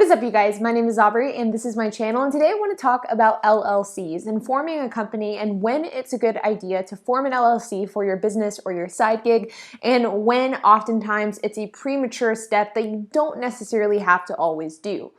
is up, you guys? My name is Aubrey and this is my channel, and today I want to talk about LLCs and forming a company and when it's a good idea to form an LLC for your business or your side gig, and when oftentimes it's a premature step that you don't necessarily have to always do.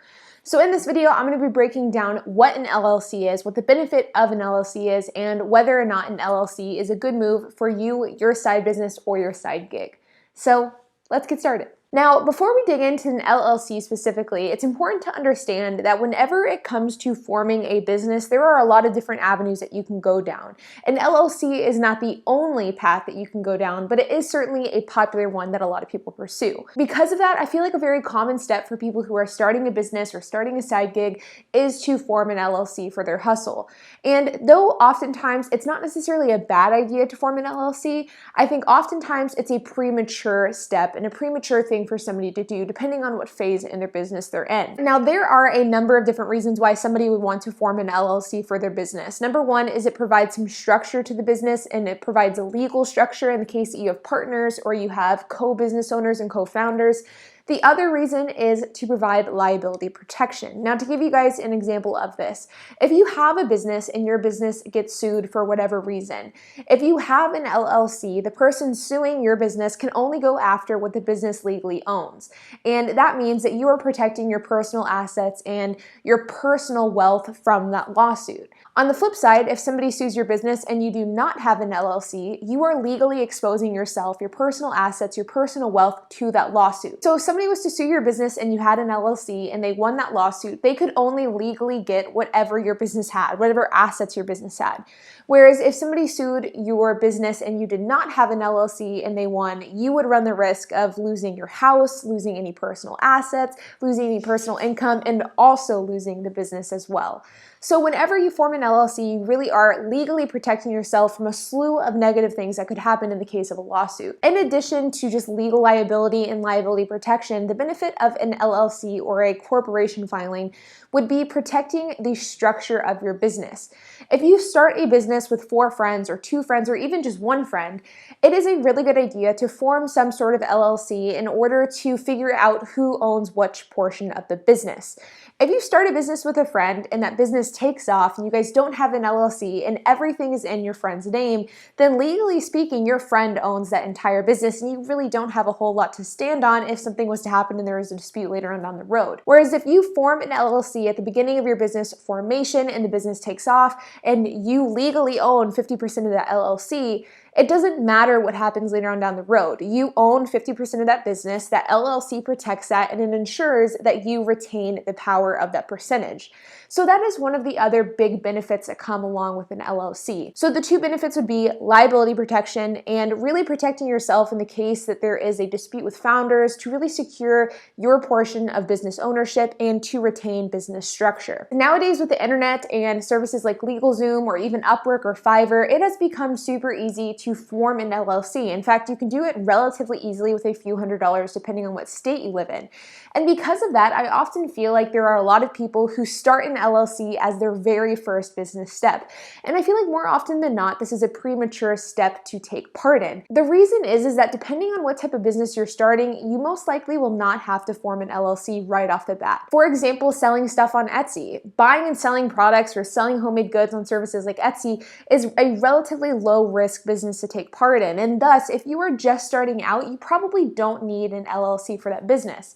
So in this video, I'm going to be breaking down what an LLC is, what the benefit of an LLC is, and whether or not an LLC is a good move for you, your side business, or your side gig. So let's get started. Now, before we dig into an LLC specifically, it's important to understand that whenever it comes to forming a business, there are a lot of different avenues that you can go down. An LLC is not the only path that you can go down, but it is certainly a popular one that a lot of people pursue. Because of that, I feel like a very common step for people who are starting a business or starting a side gig is to form an LLC for their hustle. And though oftentimes it's not necessarily a bad idea to form an LLC, I think oftentimes it's a premature step and a premature thing for somebody to do, depending on what phase in their business they're in. Now, there are a number of different reasons why somebody would want to form an LLC for their business. Number one is it provides some structure to the business, and it provides a legal structure in the case that you have partners or you have co-business owners and co-founders. The other reason is to provide liability protection. Now, to give you guys an example of this, if you have a business and your business gets sued for whatever reason, if you have an LLC, the person suing your business can only go after what the business legally owns. And that means that you are protecting your personal assets and your personal wealth from that lawsuit. On the flip side, if somebody sues your business and you do not have an LLC, you are legally exposing yourself, your personal assets, your personal wealth to that lawsuit. So if somebody was to sue your business and you had an LLC and they won that lawsuit, they could only legally get whatever your business had, whatever assets your business had. Whereas if somebody sued your business and you did not have an LLC and they won, you would run the risk of losing your house, losing any personal assets, losing any personal income, and also losing the business as well. So whenever you form an LLC, you really are legally protecting yourself from a slew of negative things that could happen in the case of a lawsuit. In addition to just legal liability and liability protection, the benefit of an LLC or a corporation filing would be protecting the structure of your business. If you start a business with 4 friends or 2 friends or even just 1 friend, it is a really good idea to form some sort of LLC in order to figure out who owns which portion of the business. If you start a business with a friend and that business takes off and you guys don't have an LLC and everything is in your friend's name, then legally speaking, your friend owns that entire business and you really don't have a whole lot to stand on if something was to happen and there was a dispute later on down the road. Whereas if you form an LLC at the beginning of your business formation and the business takes off and you legally own 50% of that LLC, it doesn't matter what happens later on down the road. You own 50% of that business, that LLC protects that, and it ensures that you retain the power of that percentage. So that is one of the other big benefits that come along with an LLC. So the 2 benefits would be liability protection and really protecting yourself in the case that there is a dispute with founders to really secure your portion of business ownership and to retain business structure. Nowadays with the internet and services like LegalZoom or even Upwork or Fiverr, it has become super easy to form an LLC. In fact, you can do it relatively easily with a few $100s depending on what state you live in. And because of that, I often feel like there are a lot of people who start an LLC as their very first business step. And I feel like more often than not, this is a premature step to take part in. The reason is that depending on what type of business you're starting, you most likely will not have to form an LLC right off the bat. For example, selling stuff on Etsy. Buying and selling products or selling homemade goods on services like Etsy is a relatively low risk business to take part in. And thus, if you are just starting out, you probably don't need an LLC for that business.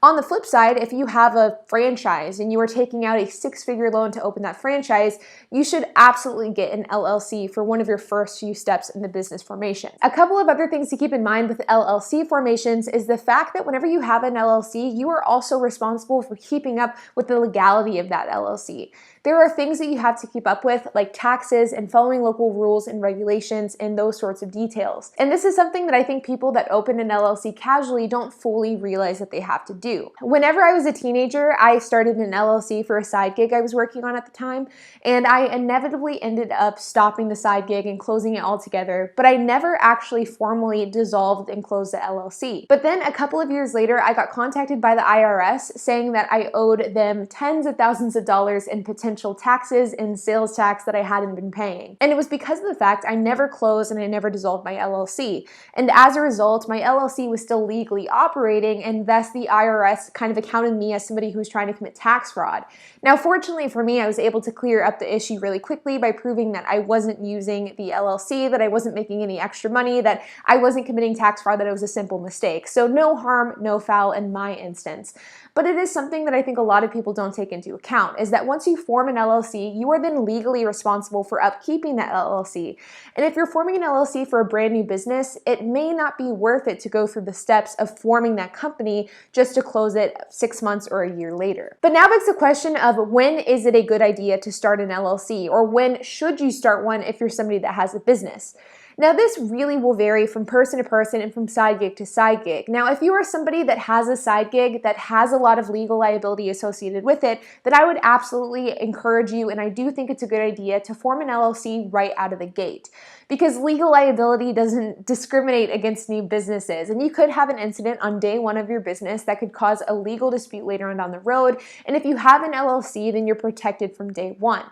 On the flip side, if you have a franchise and you are taking out a 6-figure loan to open that franchise, you should absolutely get an LLC for one of your first few steps in the business formation. A couple of other things to keep in mind with LLC formations is the fact that whenever you have an LLC, you are also responsible for keeping up with the legality of that LLC. There are things that you have to keep up with, like taxes and following local rules and regulations and those sorts of details. And this is something that I think people that open an LLC casually don't fully realize that they have to do. Whenever I was a teenager, I started an LLC for a side gig I was working on at the time, and I inevitably ended up stopping the side gig and closing it altogether, but I never actually formally dissolved and closed the LLC. But then a couple of years later, I got contacted by the IRS saying that I owed them tens of thousands of dollars in potential potential taxes and sales tax that I hadn't been paying. And it was because of the fact I never closed and I never dissolved my LLC. And as a result, my LLC was still legally operating, and thus the IRS kind of accounted me as somebody who was trying to commit tax fraud. Now, fortunately for me, I was able to clear up the issue really quickly by proving that I wasn't using the LLC, that I wasn't making any extra money, that I wasn't committing tax fraud, that it was a simple mistake. So no harm, no foul in my instance. But it is something that I think a lot of people don't take into account, is that once you form an LLC, you are then legally responsible for upkeeping that LLC. And if you're forming an LLC for a brand new business, it may not be worth it to go through the steps of forming that company just to close it 6 months or a year later. But now begs the question of, when is it a good idea to start an LLC, or when should you start one if you're somebody that has a business? Now, this really will vary from person to person and from side gig to side gig. Now, if you are somebody that has a side gig that has a lot of legal liability associated with it, then I would absolutely encourage you, and I do think it's a good idea, to form an LLC right out of the gate. Because legal liability doesn't discriminate against new businesses, and you could have an incident on day one of your business that could cause a legal dispute later on down the road, and if you have an LLC, then you're protected from day one.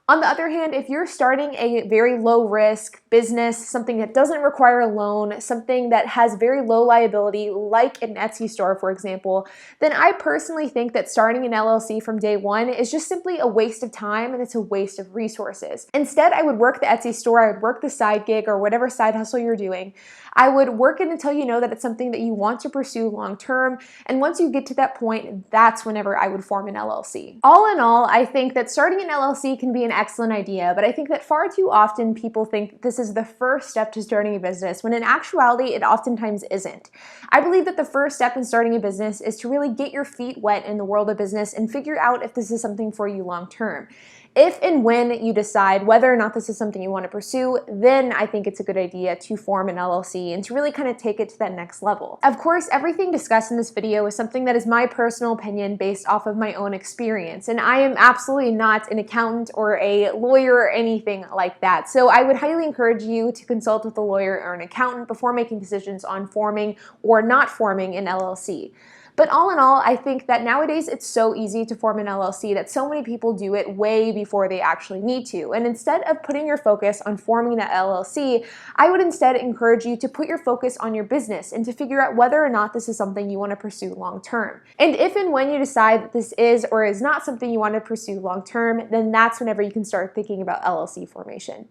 On the other hand, if you're starting a very low risk business, something that doesn't require a loan, something that has very low liability, like an Etsy store, for example, then I personally think that starting an LLC from day one is just simply a waste of time, and it's a waste of resources. Instead, I would work the Etsy store, I would work the side gig or whatever side hustle you're doing. I would work it until you know that it's something that you want to pursue long term. And once you get to that point, that's whenever I would form an LLC. All in all, I think that starting an LLC can be an excellent idea, but I think that far too often people think this is the first step to starting a business, when in actuality, it oftentimes isn't. I believe that the first step in starting a business is to really get your feet wet in the world of business and figure out if this is something for you long term. If and when you decide whether or not this is something you want to pursue, then I think it's a good idea to form an LLC and to really kind of take it to that next level. Of course, everything discussed in this video is something that is my personal opinion based off of my own experience, and I am absolutely not an accountant or a lawyer or anything like that. So I would highly encourage you to consult with a lawyer or an accountant before making decisions on forming or not forming an LLC. But all in all, I think that nowadays it's so easy to form an LLC that so many people do it way before they actually need to. And instead of putting your focus on forming that LLC, I would instead encourage you to put your focus on your business and to figure out whether or not this is something you want to pursue long term. And if and when you decide that this is or is not something you want to pursue long term, then that's whenever you can start thinking about LLC formation.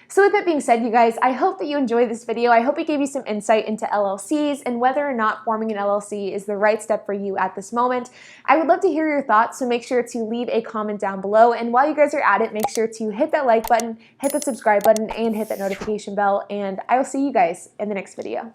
So with that being said, you guys, I hope that you enjoyed this video. I hope it gave you some insight into LLCs and whether or not forming an LLC is the right step for you at this moment. I would love to hear your thoughts, so make sure to leave a comment down below. And while you guys are at it, make sure to hit that like button, hit the subscribe button, and hit that notification bell. And I will see you guys in the next video.